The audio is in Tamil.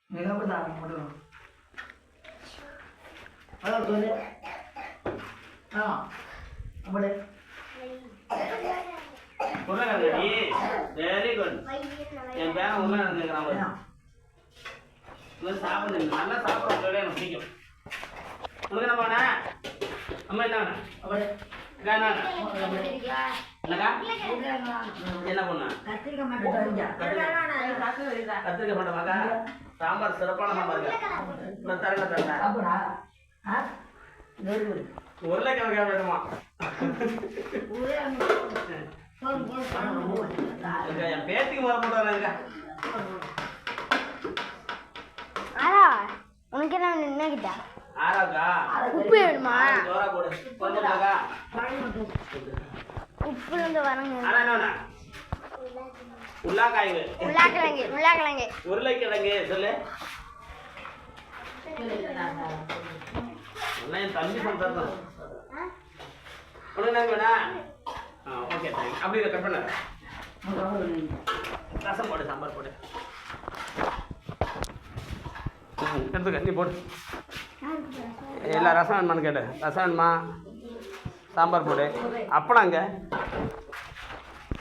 Very good. என் பேரன் உள்ள நடந்துக்கிறான். சாப்பிடுங்க, நல்லா சாப்பிட எனக்கு பிடிக்கும். உனக்கு என்ன வேணா? அம்மா என்ன வேணா? என்ன பண்ணா? கத்திரிக்காய் மாட்டோமாக்கா? சாம்பார் சிறப்பான சாம்பார் தரேன். உருளைக்கிழங்கு வேணுமா? என் பேத்திக்கு முறை போட்டு உனக்கு என்ன கிட்ட ஆறாக்கா உப்பு வேணுமா? ஜோரா போடு கொஞ்சம்க்கா. உப்புல இருந்து வரங்க. ஆனா என்ன உருளைக்கிழங்கு உருளைக்கிழங்கு சொல்லு. என் தம்பி சொல்றது உனக்கு என்ன வேணா? Okay thanks. அப்படி இதை கட் பண்ண ரசம் போடு, சாம்பார் போடு. எடுத்துக்க, நீ போடு. எல்லா ரசம் வேணுமான்னு கேட்டு. ரசம் வேணுமா? சாம்பார் போடு. அப்பளம் அங்கே